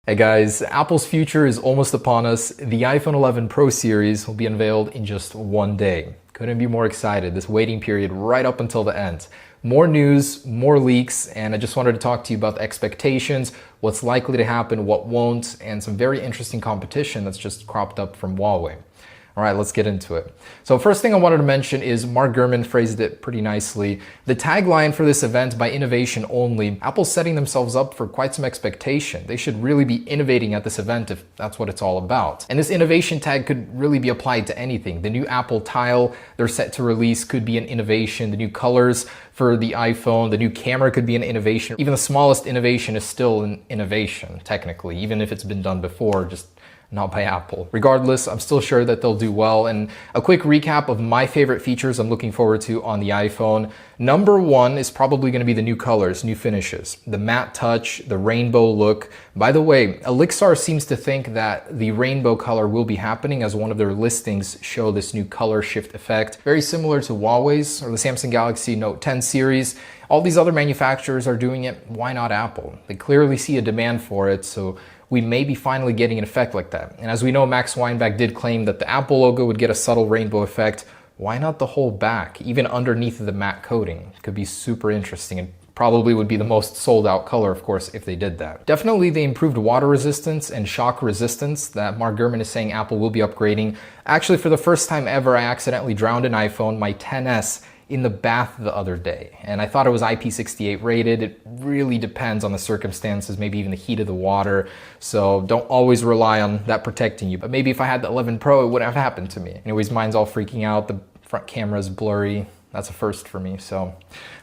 Hey guys, Apple's future is almost upon us. The iPhone 11 Pro series will be unveiled in just one day. Couldn't be more excited. This waiting period right up until the end. More news, more leaks, and I just wanted to talk to you about the expectations, what's likely to happen, what won't, and some very interesting competition that's just cropped up from Huawei. All right, let's get into it. So first thing I wanted to mention is Mark Gurman phrased it pretty nicely. The tagline for this event, by innovation only, Apple's setting themselves up for quite some expectation. They should really be innovating at this event if that's what it's all about. And this innovation tag could really be applied to anything. The new Apple Tile they're set to release could be an innovation. The new colors for the iPhone, the new camera could be an innovation. Even the smallest innovation is still an innovation, technically, even if it's been done before, just not by Apple. Regardless, I'm still sure that they'll do well. And a quick recap of my favorite features I'm looking forward to on the iPhone. Number one is probably going to be the new colors, new finishes, the matte touch, the rainbow look. By the way, Elixir seems to think that the rainbow color will be happening, as one of their listings show this new color shift effect. Very similar to Huawei's or the Samsung Galaxy Note 10 series. All these other manufacturers are doing it. Why not Apple? They clearly see a demand for it, so we may be finally getting an effect like that. And as we know, Max Weinbach did claim that the Apple logo would get a subtle rainbow effect. Why not the whole back, even underneath the matte coating? It could be super interesting and probably would be the most sold out color, of course, if they did that. Definitely the improved water resistance and shock resistance that Mark Gurman is saying Apple will be upgrading. Actually, for the first time ever, I accidentally drowned an iPhone, my XS, in the bath the other day, and I thought it was IP68 rated. It really depends on the circumstances, maybe even the heat of the water, so don't always rely on that protecting you. But maybe if I had the 11 Pro, it wouldn't have happened to me. Anyways, mine's all freaking out, the front camera's blurry. That's a first for me, so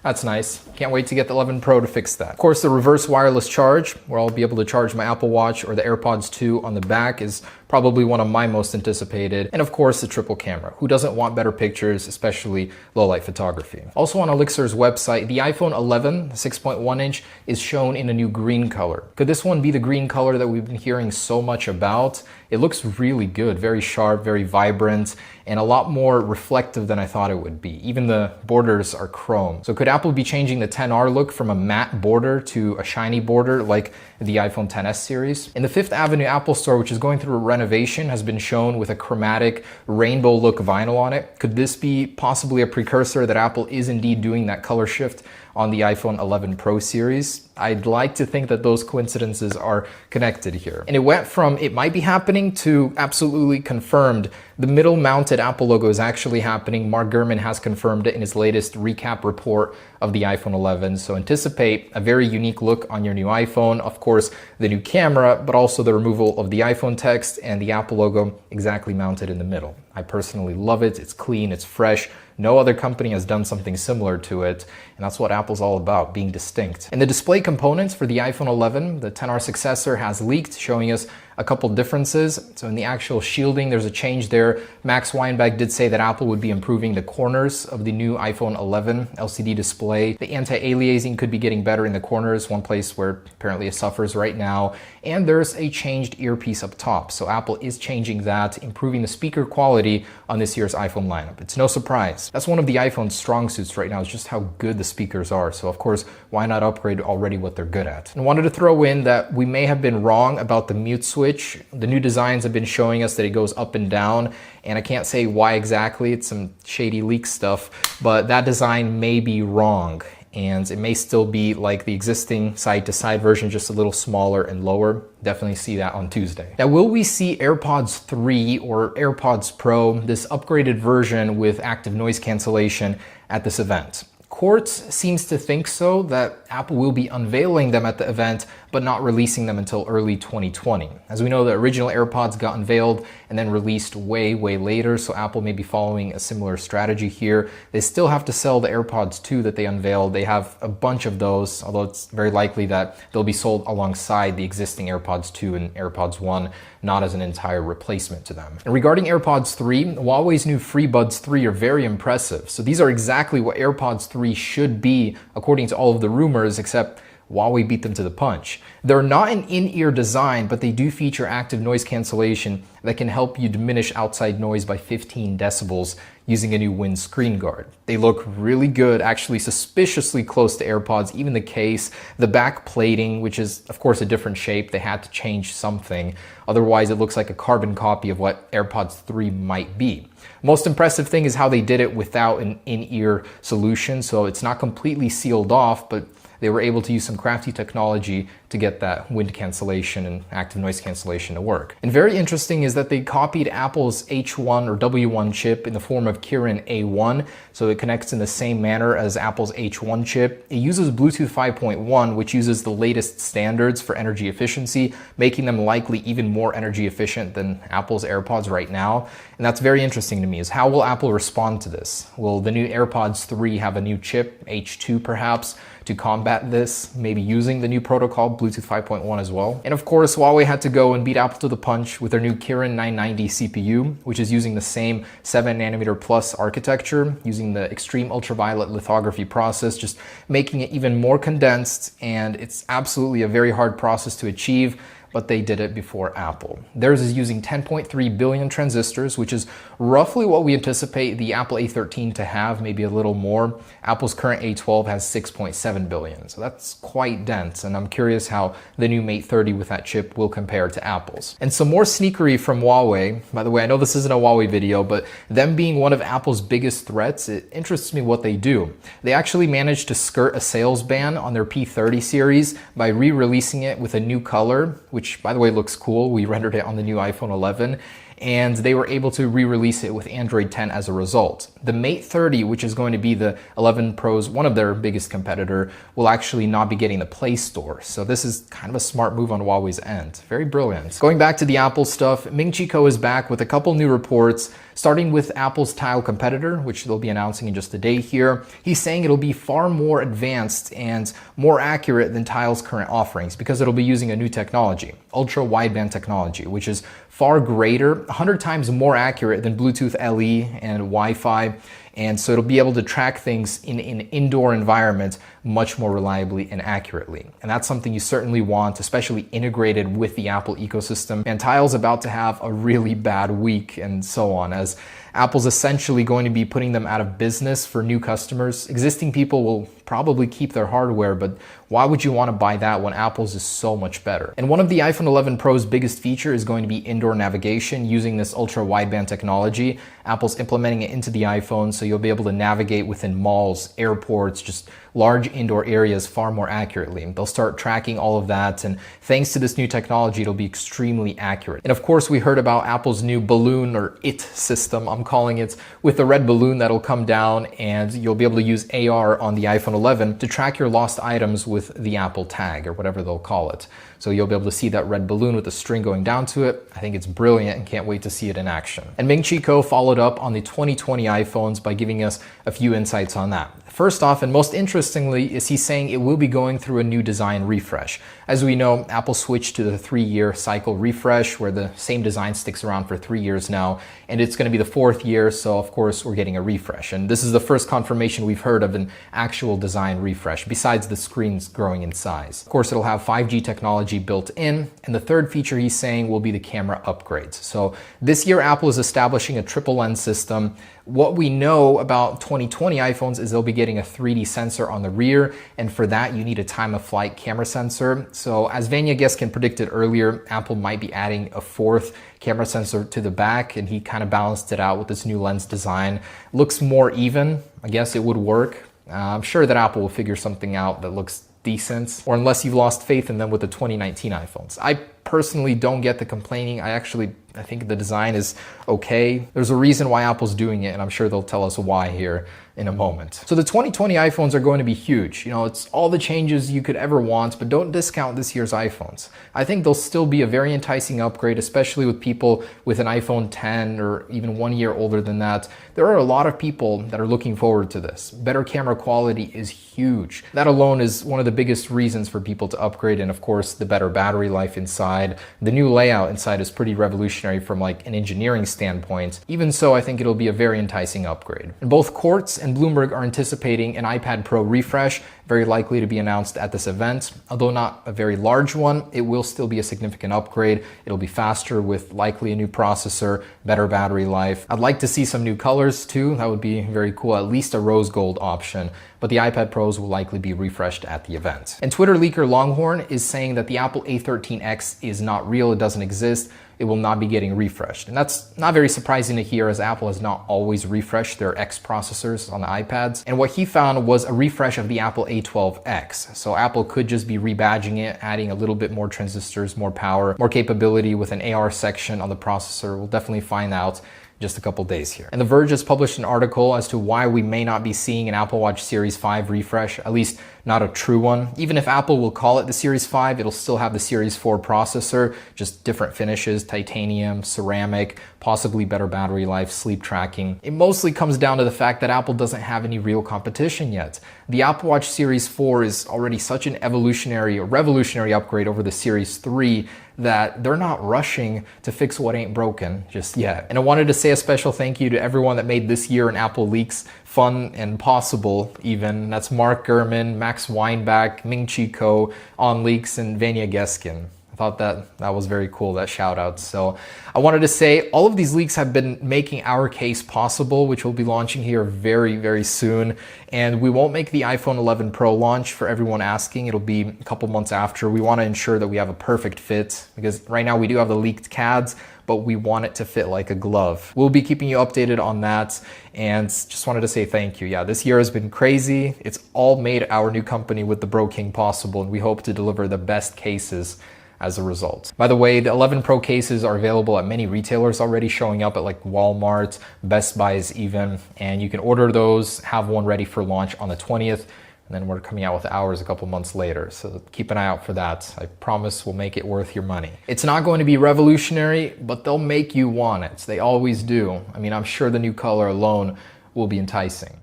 that's nice. Can't wait to get the 11 Pro to fix that. Of course, the reverse wireless charge, where I'll be able to charge my Apple Watch or the AirPods 2 on the back, is probably one of my most anticipated. And of course, the triple camera. Who doesn't want better pictures, especially low light photography? Also on Elixir's website, the iPhone 11, the 6.1 inch, is shown in a new green color. Could this one be the green color that we've been hearing so much about? It looks really good, very sharp, very vibrant, and a lot more reflective than I thought it would be. Even the borders are chrome. So could Apple be changing the XR look from a matte border to a shiny border like the iPhone XS series? In the Fifth Avenue Apple Store, which is going through a renovation, has been shown with a chromatic rainbow look vinyl on it. Could this be possibly a precursor that Apple is indeed doing that color shift on the iPhone 11 Pro series? I'd like to think that those coincidences are connected here. And it went from it might be happening to absolutely confirmed. The middle mounted Apple logo is actually happening. Mark Gurman has confirmed it in his latest recap report of the iPhone 11. So anticipate a very unique look on your new iPhone. Of course, the new camera, but also the removal of the iPhone text and the Apple logo exactly mounted in the middle. I personally love it. It's clean, it's fresh. No other company has done something similar to it, and that's what Apple's all about, being distinct. And the display components for the iPhone 11, the XR successor, has leaked, showing us a couple differences. So in the actual shielding, there's a change there. Max Weinbach did say that Apple would be improving the corners of the new iPhone 11 LCD display. The anti-aliasing could be getting better in the corners, one place where apparently it suffers right now. And there's a changed earpiece up top. So Apple is changing that, improving the speaker quality on this year's iPhone lineup. It's no surprise. That's one of the iPhone's strong suits right now, is just how good the speakers are. So of course, why not upgrade already what they're good at? And I wanted to throw in that we may have been wrong about the mute switch. The new designs have been showing us that it goes up and down, and I can't say why exactly. It's some shady leak stuff, but that design may be wrong, and it may still be like the existing side-to-side version, just a little smaller and lower. Definitely see that on Tuesday. Now, will we see AirPods 3 or AirPods Pro, this upgraded version with active noise cancellation, at this event? Quartz seems to think so, that Apple will be unveiling them at the event, but not releasing them until early 2020. As we know, the original AirPods got unveiled and then released way later, so Apple may be following a similar strategy here. They still have to sell the AirPods 2 that they unveiled. They have a bunch of those, although it's very likely that they'll be sold alongside the existing AirPods 2 and AirPods 1, not as an entire replacement to them. And regarding AirPods 3, Huawei's new FreeBuds 3 are very impressive. So these are exactly what AirPods 3 should be, according to all of the rumors, except Huawei beat them to the punch. They're not an in-ear design, but they do feature active noise cancellation that can help you diminish outside noise by 15 decibels using a new windscreen guard. They look really good, actually suspiciously close to AirPods, even the case, the back plating, which is of course a different shape. They had to change something. Otherwise, it looks like a carbon copy of what AirPods 3 might be. Most impressive thing is how they did it without an in-ear solution. So it's not completely sealed off, but they were able to use some crafty technology to get that wind cancellation and active noise cancellation to work. And very interesting is that they copied Apple's H1 or W1 chip in the form of Kirin A1, so it connects in the same manner as Apple's H1 chip. It uses Bluetooth 5.1, which uses the latest standards for energy efficiency, making them likely even more energy efficient than Apple's AirPods right now. And that's very interesting to me, is how will Apple respond to this? Will the new AirPods 3 have a new chip, H2 perhaps, to combat this, maybe using the new protocol, Bluetooth 5.1 as well? And of course, Huawei had to go and beat Apple to the punch with their new Kirin 990 CPU, which is using the same 7nm plus architecture, using the extreme ultraviolet lithography process, just making it even more condensed, and it's absolutely a very hard process to achieve, but they did it before Apple. Theirs is using 10.3 billion transistors, which is roughly what we anticipate the Apple A13 to have, maybe a little more. Apple's current A12 has 6.7 billion, so that's quite dense, and I'm curious how the new Mate 30 with that chip will compare to Apple's. And some more sneakery from Huawei. By the way, I know this isn't a Huawei video, but them being one of Apple's biggest threats, it interests me what they do. They actually managed to skirt a sales ban on their P30 series by re-releasing it with a new color, which by the way looks cool. We rendered it on the new iPhone 11, and they were able to re-release it with Android 10 as a result. The Mate 30, which is going to be the 11 Pro's, one of their biggest competitor, will actually not be getting the Play Store. So this is kind of a smart move on Huawei's end. Very brilliant. Going back to the Apple stuff, Ming-Chi Kuo is back with a couple new reports, starting with Apple's Tile competitor, which they'll be announcing in just a day here. He's saying it'll be far more advanced and more accurate than Tile's current offerings because it'll be using a new technology, ultra wideband technology, which is far greater, 100 times more accurate than Bluetooth LE and Wi-Fi. And so it'll be able to track things in an indoor environment much more reliably and accurately. And that's something you certainly want, especially integrated with the Apple ecosystem. And Tile's about to have a really bad week and so on, as Apple's essentially going to be putting them out of business for new customers. Existing people will probably keep their hardware, but why would you want to buy that when Apple's is so much better? And one of the iPhone 11 Pro's biggest feature is going to be indoor navigation using this ultra wideband technology. Apple's implementing it into the iPhone, so you'll be able to navigate within malls, airports, just large indoor areas far more accurately. They'll start tracking all of that, and thanks to this new technology, it'll be extremely accurate. And of course, we heard about Apple's new balloon, or IT system, I'm calling it, with the red balloon that'll come down, and you'll be able to use AR on the iPhone 11 to track your lost items with the Apple tag, or whatever they'll call it. So you'll be able to see that red balloon with the string going down to it. I think it's brilliant and can't wait to see it in action. And Ming-Chi Kuo followed up on the 2020 iPhones by giving us a few insights on that. First off, and most interestingly, is he's saying it will be going through a new design refresh. As we know, Apple switched to the 3-year cycle refresh, where the same design sticks around for 3 years now, and it's going to be the 4th year, so of course we're getting a refresh. And this is the first confirmation we've heard of an actual design refresh, besides the screens growing in size. Of course, it'll have 5G technology built in, and the third feature he's saying will be the camera upgrades. So this year, Apple is establishing a triple lens system. What we know about 2020 iPhones is they'll be getting a 3D sensor on the rear, and for that you need a time-of-flight camera sensor. So as Vanya Geskin predicted earlier, Apple might be adding a 4th camera sensor to the back, and he kind of balanced it out with this new lens design. Looks more even. I guess it would work. I'm sure that Apple will figure something out that looks decent, or unless you've lost faith in them with the 2019 iPhones. I personally don't get the complaining. I think the design is okay. There's a reason why Apple's doing it, and I'm sure they'll tell us why here in a moment. So the 2020 iPhones are going to be huge. You know, it's all the changes you could ever want, but don't discount this year's iPhones. I think they'll still be a very enticing upgrade, especially with people with an iPhone 10 or even 1 year older than that. There are a lot of people that are looking forward to this. Better camera quality is huge. That alone is one of the biggest reasons for people to upgrade, and of course, the better battery life inside. The new layout inside is pretty revolutionary from like an engineering standpoint. Even so, I think it'll be a very enticing upgrade. And both Quartz and Bloomberg are anticipating an iPad Pro refresh. very likely to be announced at this event. Although not a very large one, it will still be a significant upgrade. It'll be faster with likely a new processor, better battery life. I'd like to see some new colors too. That would be very cool, at least a rose gold option. But the iPad Pros will likely be refreshed at the event. And Twitter leaker Longhorn is saying that the Apple A13X is not real, it doesn't exist. It will not be getting refreshed. And that's not very surprising to hear, as Apple has not always refreshed their X processors on the iPads. And what he found was a refresh of the Apple A12X. So Apple could just be rebadging it, adding a little bit more transistors, more power, more capability with an AR section on the processor. We'll definitely find out just a couple days here. And The Verge has published an article as to why we may not be seeing an Apple Watch Series 5 refresh, at least not a true one. Even if Apple will call it the Series 5, it'll still have the Series 4 processor, just different finishes, titanium, ceramic, possibly better battery life, sleep tracking. It mostly comes down to the fact that Apple doesn't have any real competition yet. The Apple Watch Series 4 is already such an revolutionary upgrade over the Series 3 that they're not rushing to fix what ain't broken just yet. And I wanted to say a special thank you to everyone that made this year in Apple Leaks fun and possible even. That's Mark Gurman, Max Weinbach, Ming Chi Ko, On Leaks, and Vanya Geskin. I thought that was very cool, that shout out. So I wanted to say all of these leaks have been making our case possible, which we'll be launching here very, very soon. And we won't make the iPhone 11 Pro launch for everyone asking. It'll be a couple months after. We want to ensure that we have a perfect fit, because right now we do have the leaked CADs, but we want it to fit like a glove. We'll be keeping you updated on that, and just wanted to say thank you. Yeah, this year has been crazy. It's all made our new company with the Bro King possible, and we hope to deliver the best cases as a result. By the way, the 11 Pro cases are available at many retailers already, showing up at like Walmart, Best Buys even, and you can order those, have one ready for launch on the 20th, and then we're coming out with ours a couple months later. So keep an eye out for that. I promise we'll make it worth your money. It's not going to be revolutionary, but they'll make you want it. They always do. I mean, I'm sure the new color alone will be enticing.